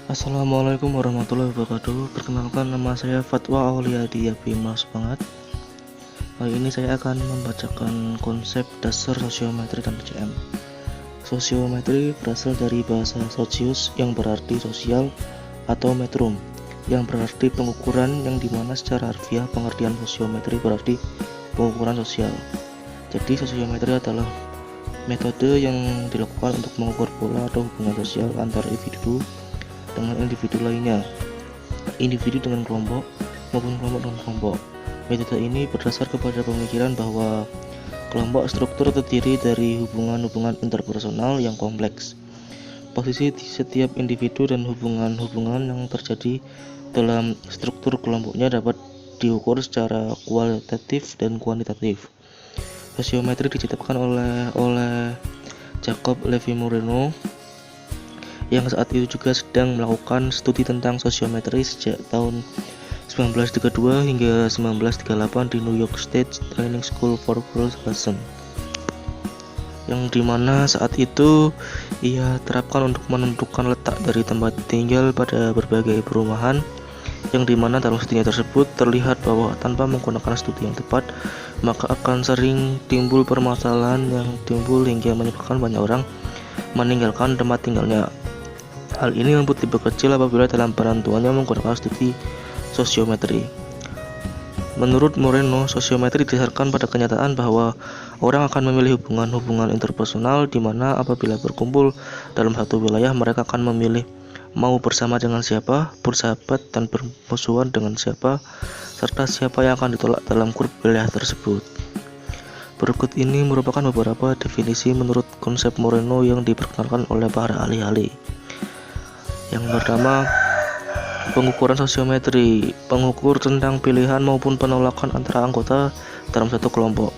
Assalamualaikum warahmatullahi wabarakatuh. Perkenalkan, nama saya Fatwa Auliadi Bima Semangat. Kali ini saya akan membacakan konsep dasar sosiometri dan TCM. Sosiometri berasal dari bahasa socius yang berarti sosial atau metrum yang berarti pengukuran, yang dimana secara harfiah pengertian sosiometri berarti pengukuran sosial. Jadi sosiometri adalah metode yang dilakukan untuk mengukur pola atau hubungan sosial antar individu dengan individu lainnya, individu dengan kelompok maupun kelompok dengan kelompok. Metode ini berdasar kepada pemikiran bahwa kelompok struktur terdiri dari hubungan-hubungan interpersonal yang kompleks. Posisi di setiap individu dan hubungan-hubungan yang terjadi dalam struktur kelompoknya dapat diukur secara kualitatif dan kuantitatif. Sosiometri diciptakan oleh Jacob Levi Moreno yang saat itu juga sedang melakukan studi tentang sosiometri sejak tahun 1932 hingga 1938 di New York State Training School for Girls Lesson, yang dimana saat itu ia terapkan untuk menentukan letak dari tempat tinggal pada berbagai perumahan, yang dimana dalam studinya tersebut terlihat bahwa tanpa menggunakan studi yang tepat maka akan sering timbul permasalahan yang timbul hingga menyebabkan banyak orang meninggalkan tempat tinggalnya. Hal ini membuat tipe kecil apabila dalam perantuannya menggunakan studi sosiometri. Menurut Moreno, sosiometri didasarkan pada kenyataan bahwa orang akan memilih hubungan-hubungan interpersonal di mana apabila berkumpul dalam satu wilayah mereka akan memilih mau bersama dengan siapa, bersahabat dan bermusuhan dengan siapa, serta siapa yang akan ditolak dalam grup wilayah tersebut. Berikut ini merupakan beberapa definisi menurut konsep Moreno yang diperkenalkan oleh para ahli-ahli. Yang pertama, pengukuran sosiometri, pengukur tentang pilihan maupun penolakan antara anggota dalam satu kelompok.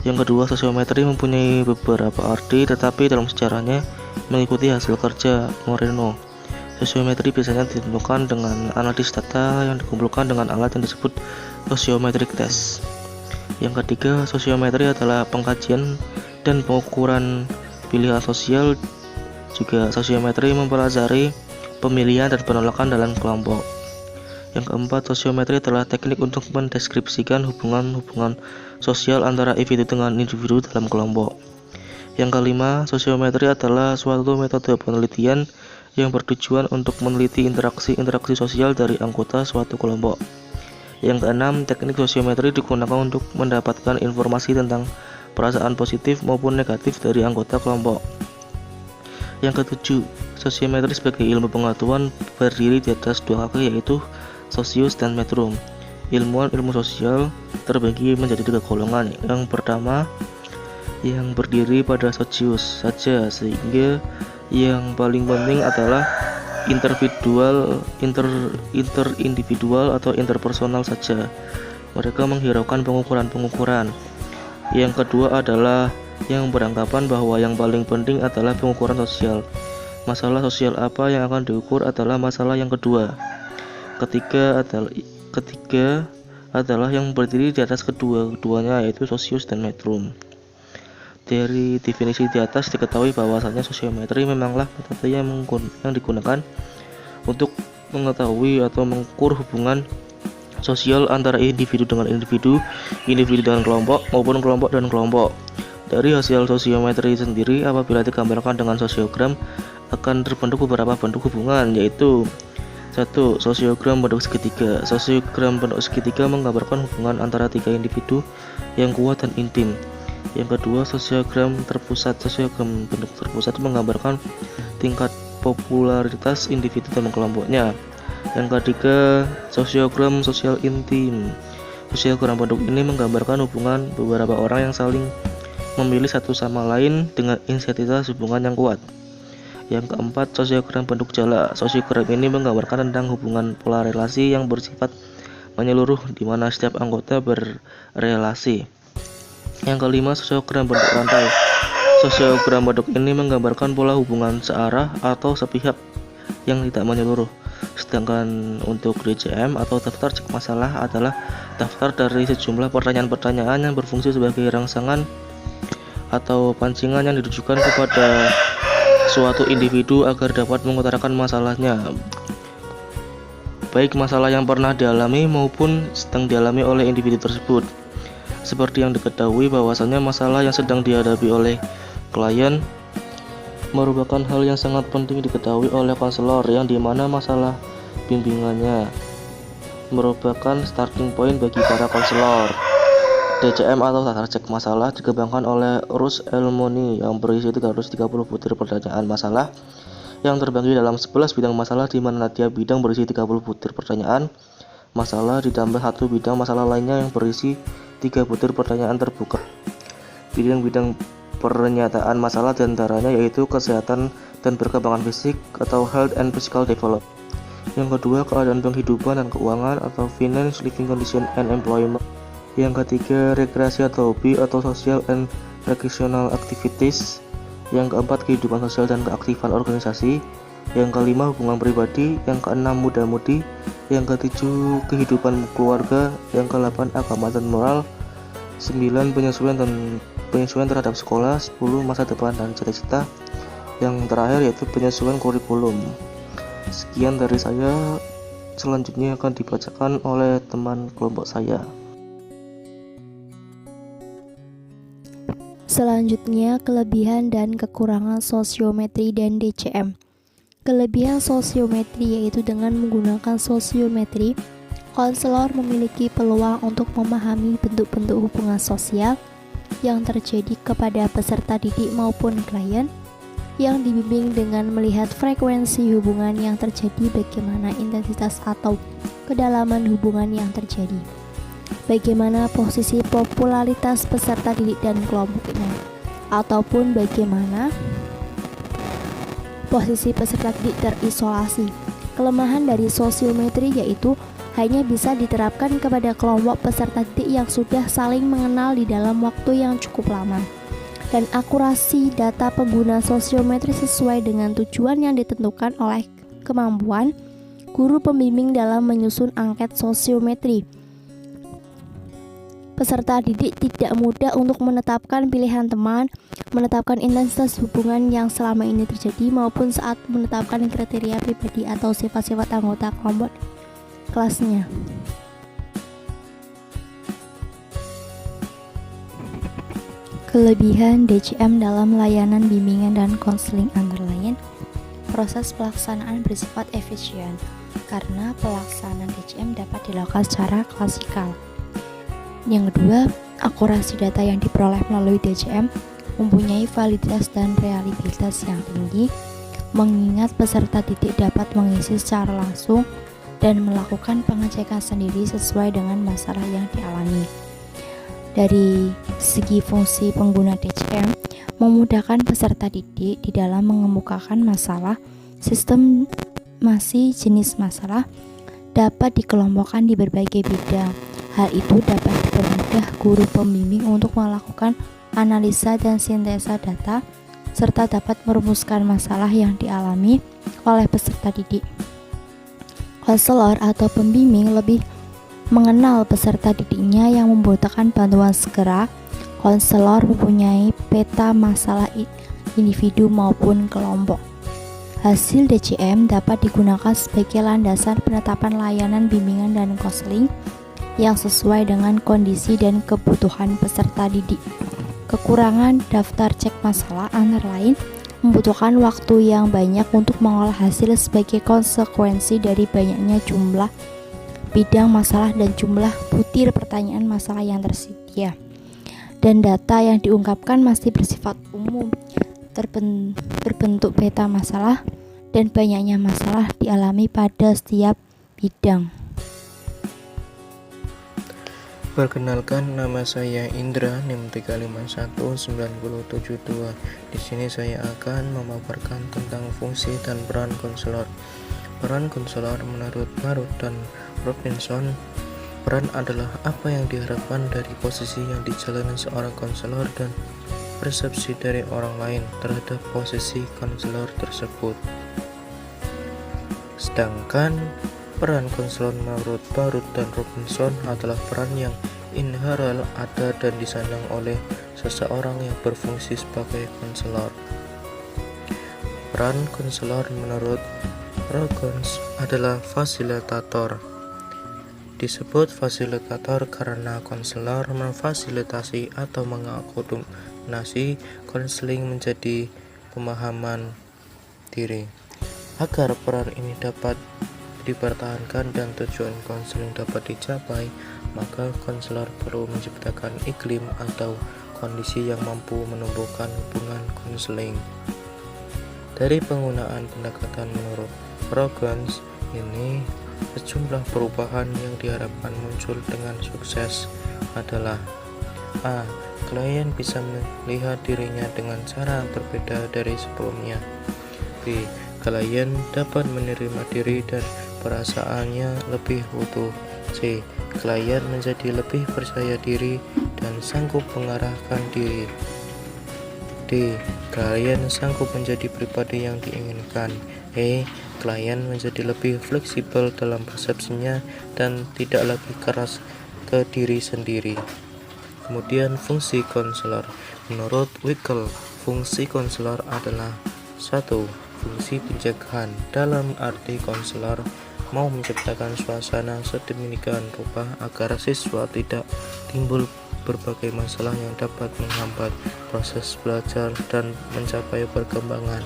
Yang kedua, sosiometri mempunyai beberapa arti tetapi dalam sejarahnya mengikuti hasil kerja Moreno. Sosiometri biasanya ditentukan dengan analisis data yang dikumpulkan dengan alat yang disebut sosiometric test. Yang ketiga, sosiometri adalah pengkajian dan pengukuran pilihan sosial. Juga sosiometri mempelajari pemilihan dan penolakan dalam kelompok. Yang keempat, sosiometri adalah teknik untuk mendeskripsikan hubungan-hubungan sosial antara individu dengan individu dalam kelompok. Yang kelima, sosiometri adalah suatu metode penelitian yang bertujuan untuk meneliti interaksi-interaksi sosial dari anggota suatu kelompok. Yang keenam, teknik sosiometri digunakan untuk mendapatkan informasi tentang perasaan positif maupun negatif dari anggota kelompok. Yang ketujuh, sosiometri sebagai ilmu pengetahuan berdiri di atas dua kaki, yaitu socius dan metrum. Ilmuwan ilmu sosial terbagi menjadi tiga golongan. Yang pertama, yang berdiri pada socius saja, sehingga yang paling penting adalah interindividual atau interpersonal saja. Mereka menghiraukan pengukuran-pengukuran. Yang kedua adalah yang beranggapan bahwa yang paling penting adalah pengukuran sosial. Masalah sosial apa yang akan diukur adalah masalah yang kedua. Ketiga adalah yang berdiri di atas keduanya, yaitu socius dan metrum. Dari definisi di atas diketahui bahwasanya sosiometri memanglah metode yang digunakan untuk mengetahui atau mengukur hubungan sosial antara individu dengan individu, individu dengan kelompok maupun kelompok dan kelompok. Dari hasil sosiometri sendiri, apabila digambarkan dengan sosiogram, akan terbentuk beberapa bentuk hubungan, yaitu 1. Sosiogram bentuk segitiga. Sosiogram bentuk segitiga menggambarkan hubungan antara tiga individu yang kuat dan intim. Yang kedua, sosiogram terpusat. Sosiogram bentuk terpusat menggambarkan tingkat popularitas individu dalam kelompoknya. Yang ketiga, sosiogram sosial intim. Sosiogram bentuk ini menggambarkan hubungan beberapa orang yang saling memilih satu sama lain dengan intensitas hubungan yang kuat. Yang keempat, sosiogram bentuk jala. Sosiogram ini menggambarkan tentang hubungan pola relasi yang bersifat menyeluruh di mana setiap anggota berrelasi. Yang kelima, sosiogram bentuk rantai. Sosiogram bentuk ini menggambarkan pola hubungan searah atau sepihak yang tidak menyeluruh. Sedangkan untuk DCM atau daftar cek masalah adalah daftar dari sejumlah pertanyaan-pertanyaan yang berfungsi sebagai rangsangan atau pancingan yang ditujukan kepada suatu individu agar dapat mengutarakan masalahnya, baik masalah yang pernah dialami maupun sedang dialami oleh individu tersebut. Seperti yang diketahui bahwasannya masalah yang sedang dihadapi oleh klien merupakan hal yang sangat penting diketahui oleh konselor, yang dimana masalah bimbingannya merupakan starting point bagi para konselor. DCM atau daftar cek masalah dikembangkan oleh Russ Elmoni yang berisi 330 butir pertanyaan masalah yang terbagi dalam 11 bidang masalah, di mana tiap bidang berisi 30 butir pertanyaan masalah ditambah satu bidang masalah lainnya yang berisi 3 butir pertanyaan terbuka. Bidang-bidang pernyataan masalah diantaranya yaitu kesehatan dan perkembangan fisik atau health and physical development. Yang kedua, keadaan penghidupan dan keuangan atau finance, living condition and employment. Yang ketiga, rekreasi atau hobi atau social and recreational activities. Yang keempat, kehidupan sosial dan keaktifan organisasi. Yang kelima, hubungan pribadi. Yang keenam, muda-mudi. Yang ketujuh, kehidupan keluarga. Yang kedelapan, agama dan moral. 9, penyesuaian terhadap sekolah. 10, masa depan dan cita-cita. Yang terakhir yaitu penyesuaian kurikulum. Sekian dari saya, selanjutnya akan dibacakan oleh teman kelompok saya. Selanjutnya, kelebihan dan kekurangan sosiometri dan DCM. Kelebihan sosiometri yaitu dengan menggunakan sosiometri, konselor memiliki peluang untuk memahami bentuk-bentuk hubungan sosial yang terjadi kepada peserta didik maupun klien yang dibimbing dengan melihat frekuensi hubungan yang terjadi, bagaimana intensitas atau kedalaman hubungan yang terjadi, bagaimana posisi popularitas peserta didik dan kelompoknya, ataupun bagaimana posisi peserta didik terisolasi. Kelemahan dari sosiometri yaitu hanya bisa diterapkan kepada kelompok peserta didik yang sudah saling mengenal di dalam waktu yang cukup lama, dan akurasi data pengguna sosiometri sesuai dengan tujuan yang ditentukan oleh kemampuan guru pembimbing dalam menyusun angket sosiometri. Peserta didik tidak mudah untuk menetapkan pilihan teman, menetapkan intensitas hubungan yang selama ini terjadi, maupun saat menetapkan kriteria pribadi atau sifat-sifat anggota kelompok kelasnya. Kelebihan DCM dalam layanan bimbingan dan konseling antara lain, proses pelaksanaan bersifat efisien karena pelaksanaan DCM dapat dilakukan secara klasikal. Yang kedua, akurasi data yang diperoleh melalui DCM mempunyai validitas dan reliabilitas yang tinggi, mengingat peserta didik dapat mengisi secara langsung dan melakukan pengecekan sendiri sesuai dengan masalah yang dialami. Dari segi fungsi pengguna DCM, memudahkan peserta didik di dalam mengemukakan masalah, sistem masih jenis masalah dapat dikelompokkan di berbagai bidang. Hal itu dapat dipermudah guru pembimbing untuk melakukan analisa dan sintesa data, serta dapat merumuskan masalah yang dialami oleh peserta didik. Konselor atau pembimbing lebih mengenal peserta didiknya yang membutuhkan bantuan segera. Konselor mempunyai peta masalah individu maupun kelompok. Hasil DCM dapat digunakan sebagai landasan penetapan layanan bimbingan dan konseling yang sesuai dengan kondisi dan kebutuhan peserta didik. Kekurangan daftar cek masalah antara lain membutuhkan waktu yang banyak untuk mengolah hasil sebagai konsekuensi dari banyaknya jumlah bidang masalah dan jumlah butir pertanyaan masalah yang tersedia. Dan data yang diungkapkan masih bersifat umum, terbentuk peta masalah, dan banyaknya masalah dialami pada setiap bidang. Perkenalkan, nama saya Indra, NIM 3519072. Di sini saya akan memaparkan tentang fungsi dan peran konselor. Peran konselor menurut Marut dan Robinson, peran adalah apa yang diharapkan dari posisi yang dijalani seorang konselor dan persepsi dari orang lain terhadap posisi konselor tersebut. Sedangkan peran konselor menurut Marut dan Robinson adalah peran yang inherent ada dan disandang oleh seseorang yang berfungsi sebagai konselor. Peran konselor menurut Rogers adalah fasilitator. Disebut fasilitator karena konselor memfasilitasi atau mengakomodasi konseling menjadi pemahaman diri. Agar peran ini dapat dipertahankan dan tujuan konseling dapat dicapai, maka konselor perlu menciptakan iklim atau kondisi yang mampu menumbuhkan hubungan konseling. Dari penggunaan pendekatan menurut Rogers ini, sejumlah perubahan yang diharapkan muncul dengan sukses adalah: A. Klien bisa melihat dirinya dengan cara berbeda dari sebelumnya. B. Klien dapat menerima diri dan perasaannya lebih utuh. C. Klien menjadi lebih percaya diri dan sanggup mengarahkan diri. D. Klien sanggup menjadi pribadi yang diinginkan. E. Klien menjadi lebih fleksibel dalam persepsinya dan tidak lagi keras ke diri sendiri. Kemudian fungsi konselor. Menurut Wickel, fungsi konselor adalah 1. Fungsi pencegahan. Dalam arti konselor mau menciptakan suasana sedemikian rupa agar siswa tidak timbul berbagai masalah yang dapat menghambat proses belajar dan mencapai perkembangan.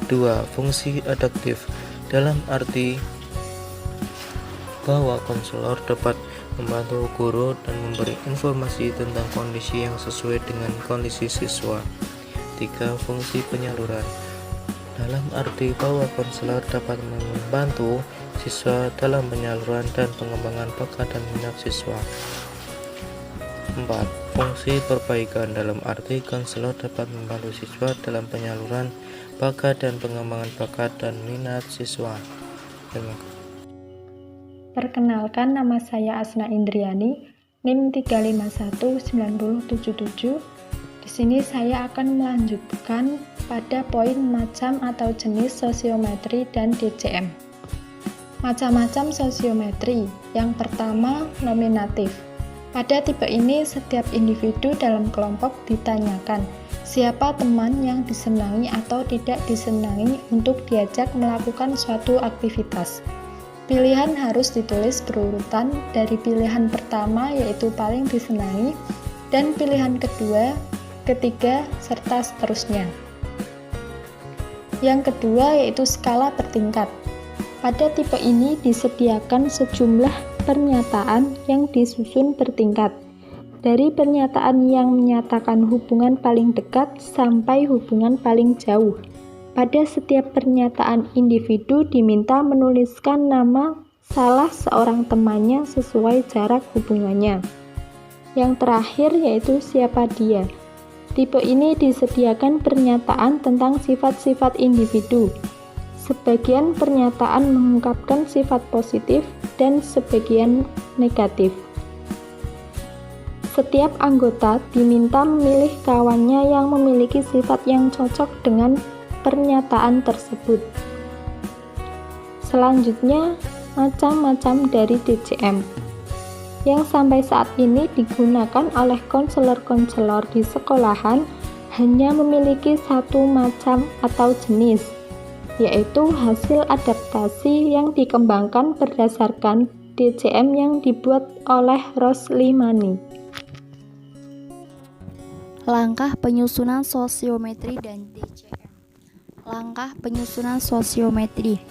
2. Fungsi adaptif. Dalam arti bahwa konselor dapat membantu guru dan memberi informasi tentang kondisi yang sesuai dengan kondisi siswa. 3. Fungsi penyaluran. Dalam arti bahwa konselor dapat membantu siswa dalam penyaluran dan pengembangan bakat dan minat siswa. 4. Fungsi perbaikan. Dalam arti konselor dapat membantu siswa dalam penyaluran bakat dan pengembangan bakat dan minat siswa. Perkenalkan, nama saya Asna Indriani, NIM 3519077. Di sini saya akan melanjutkan pada poin macam atau jenis sosiometri dan DCM. Macam-macam sosiometri. Yang pertama, nominatif. Pada tipe ini, setiap individu dalam kelompok ditanyakan siapa teman yang disenangi atau tidak disenangi untuk diajak melakukan suatu aktivitas. Pilihan harus ditulis berurutan dari pilihan pertama yaitu paling disenangi dan pilihan kedua, ketiga, serta seterusnya. Yang kedua yaitu skala bertingkat. Pada tipe ini disediakan sejumlah pernyataan yang disusun bertingkat. Dari pernyataan yang menyatakan hubungan paling dekat sampai hubungan paling jauh. Pada setiap pernyataan, individu diminta menuliskan nama salah seorang temannya sesuai jarak hubungannya. Yang terakhir yaitu siapa dia. Tipe ini disediakan pernyataan tentang sifat-sifat individu. Sebagian pernyataan mengungkapkan sifat positif dan sebagian negatif. Setiap anggota diminta memilih kawannya yang memiliki sifat yang cocok dengan pernyataan tersebut. Selanjutnya, macam-macam dari DCM yang sampai saat ini digunakan oleh konselor-konselor di sekolahan hanya memiliki satu macam atau jenis, yaitu hasil adaptasi yang dikembangkan berdasarkan DCM yang dibuat oleh Roslimani. Langkah penyusunan sosiometri dan DCM. Langkah penyusunan sosiometri,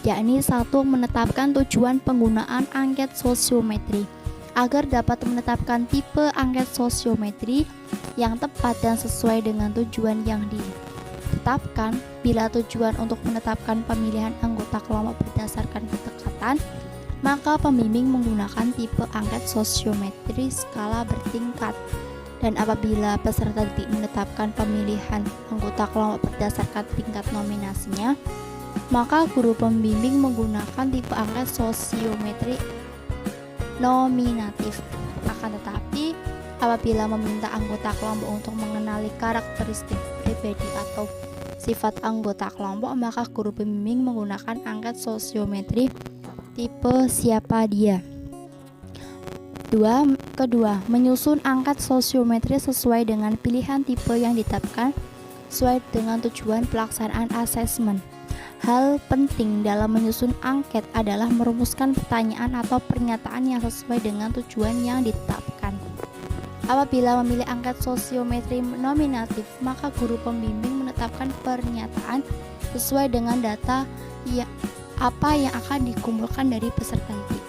yakni 1. Menetapkan tujuan penggunaan angket sosiometri. Agar dapat menetapkan tipe angket sosiometri yang tepat dan sesuai dengan tujuan yang ditetapkan, bila tujuan untuk menetapkan pemilihan anggota kelompok berdasarkan kedekatan, maka pembimbing menggunakan tipe angket sosiometri skala bertingkat. Dan apabila peserta didik menetapkan pemilihan anggota kelompok berdasarkan tingkat nominasinya, maka guru pembimbing menggunakan tipe angket sosiometri nominatif. Akan tetapi, apabila meminta anggota kelompok untuk mengenali karakteristik pribadi atau sifat anggota kelompok, maka guru pembimbing menggunakan angket sosiometri tipe siapa dia. Kedua, menyusun angket sosiometri sesuai dengan pilihan tipe yang ditetapkan sesuai dengan tujuan pelaksanaan asesmen. Hal penting dalam menyusun angket adalah merumuskan pertanyaan atau pernyataan yang sesuai dengan tujuan yang ditetapkan. Apabila memilih angket sosiometri nominatif, maka guru pembimbing menetapkan pernyataan sesuai dengan data apa yang akan dikumpulkan dari peserta didik.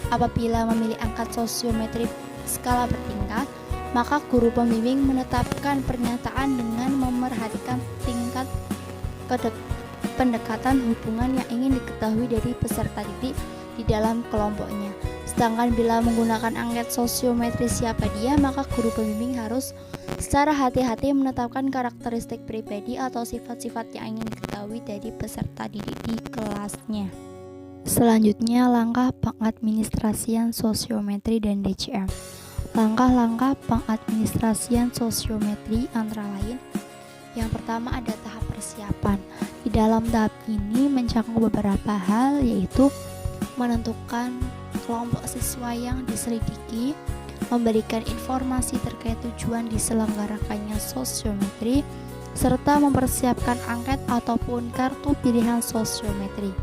Apabila memilih angket sosiometri skala bertingkat, maka guru pembimbing menetapkan pernyataan dengan memerhatikan tingkat pendekatan hubungan yang ingin diketahui dari peserta didik di dalam kelompoknya. Sedangkan bila menggunakan angket sosiometri siapa dia, maka guru pembimbing harus secara hati-hati menetapkan karakteristik pribadi atau sifat-sifat yang ingin diketahui dari peserta didik di kelasnya. Selanjutnya, langkah pengadministrasian sosiometri dan DCM. Langkah-langkah pengadministrasian sosiometri antara lain: yang pertama ada tahap persiapan. Di dalam tahap ini mencakup beberapa hal, yaitu menentukan kelompok siswa yang diselidiki, memberikan informasi terkait tujuan diselenggarakannya sosiometri, serta mempersiapkan angket ataupun kartu pilihan sosiometri.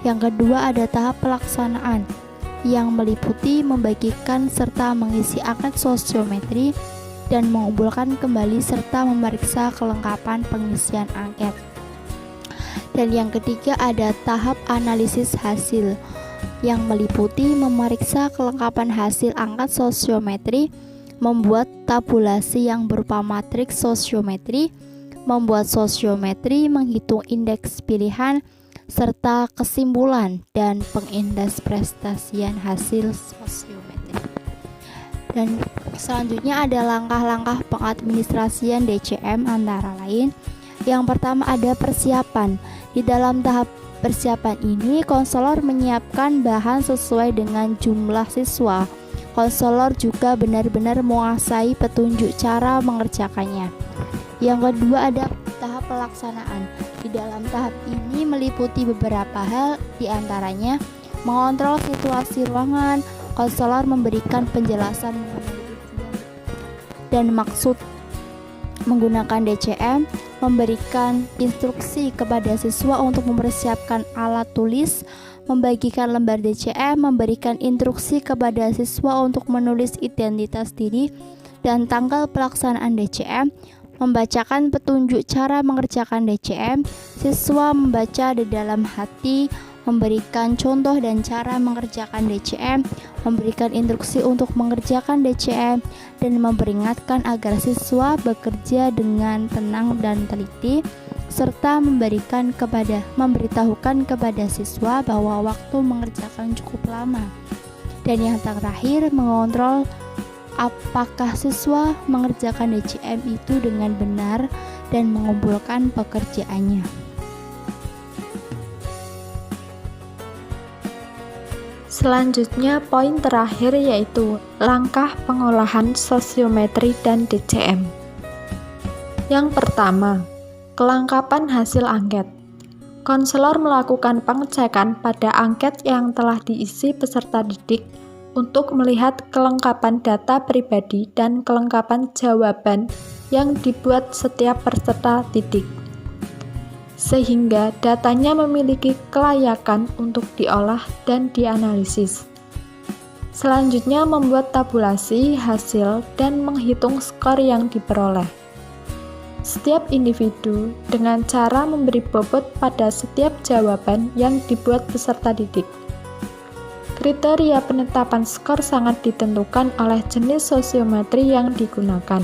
Yang kedua ada tahap pelaksanaan, yang meliputi membagikan serta mengisi angket sosiometri dan mengumpulkan kembali serta memeriksa kelengkapan pengisian angket. Dan yang ketiga ada tahap analisis hasil, yang meliputi memeriksa kelengkapan hasil angket sosiometri, membuat tabulasi yang berupa matriks sosiometri, membuat sosiometri, menghitung indeks pilihan, serta kesimpulan dan penginterpretasian hasil sosiometri. Dan selanjutnya ada langkah-langkah pengadministrasian DCM antara lain. Yang pertama ada persiapan. Di dalam tahap persiapan ini, konselor menyiapkan bahan sesuai dengan jumlah siswa. Konselor juga benar-benar menguasai petunjuk cara mengerjakannya. Yang kedua ada tahap pelaksanaan. Di dalam tahap ini meliputi beberapa hal, diantaranya mengontrol situasi ruangan. Konselor memberikan penjelasan mengenai tujuan dan maksud menggunakan DCM, memberikan instruksi kepada siswa untuk mempersiapkan alat tulis, membagikan lembar DCM, memberikan instruksi kepada siswa untuk menulis identitas diri dan tanggal pelaksanaan DCM, membacakan petunjuk cara mengerjakan DCM, siswa membaca di dalam hati, memberikan contoh dan cara mengerjakan DCM, memberikan instruksi untuk mengerjakan DCM, dan memperingatkan agar siswa bekerja dengan tenang dan teliti, serta memberitahukan kepada siswa bahwa waktu mengerjakan cukup lama. Dan yang terakhir, mengontrol apakah siswa mengerjakan DCM itu dengan benar dan mengumpulkan pekerjaannya. Selanjutnya, poin terakhir yaitu langkah pengolahan sosiometri dan DCM. Yang pertama, kelengkapan hasil angket. Konselor melakukan pengecekan pada angket yang telah diisi peserta didik untuk melihat kelengkapan data pribadi dan kelengkapan jawaban yang dibuat setiap peserta didik, sehingga datanya memiliki kelayakan untuk diolah dan dianalisis. Selanjutnya, membuat tabulasi hasil dan menghitung skor yang diperoleh setiap individu dengan cara memberi bobot pada setiap jawaban yang dibuat peserta didik. Kriteria penetapan skor sangat ditentukan oleh jenis sosiometri yang digunakan.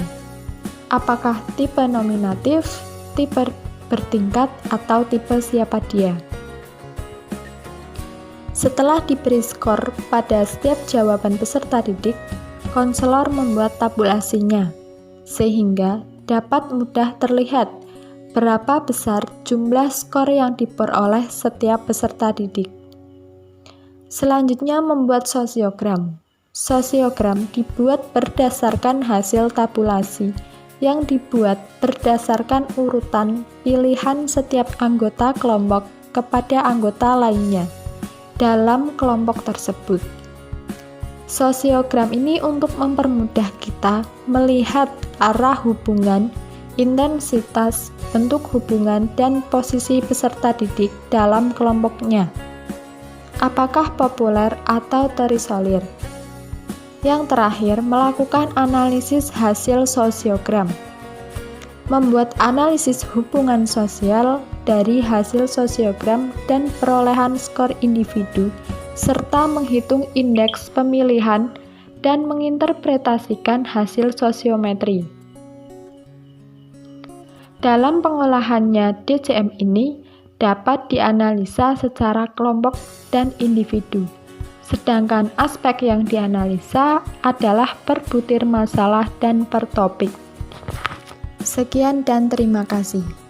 Apakah tipe nominatif, tipe bertingkat, atau tipe siapa dia. Setelah diberi skor pada setiap jawaban peserta didik, konselor membuat tabulasinya, sehingga dapat mudah terlihat berapa besar jumlah skor yang diperoleh setiap peserta didik. Selanjutnya, membuat sosiogram. Sosiogram dibuat berdasarkan hasil tabulasi yang dibuat berdasarkan urutan pilihan setiap anggota kelompok kepada anggota lainnya dalam kelompok tersebut. Sosiogram ini untuk mempermudah kita melihat arah hubungan intensitas, bentuk hubungan, dan posisi peserta didik dalam kelompoknya. Apakah populer atau terisolir? Yang terakhir, melakukan analisis hasil sosiogram. Membuat analisis hubungan sosial dari hasil sosiogram dan perolehan skor individu, serta menghitung indeks pemilihan dan menginterpretasikan hasil sosiometri. Dalam pengolahannya, DCM ini dapat dianalisa secara kelompok dan individu, sedangkan aspek yang dianalisa adalah per butir masalah dan per topik. Sekian dan terima kasih.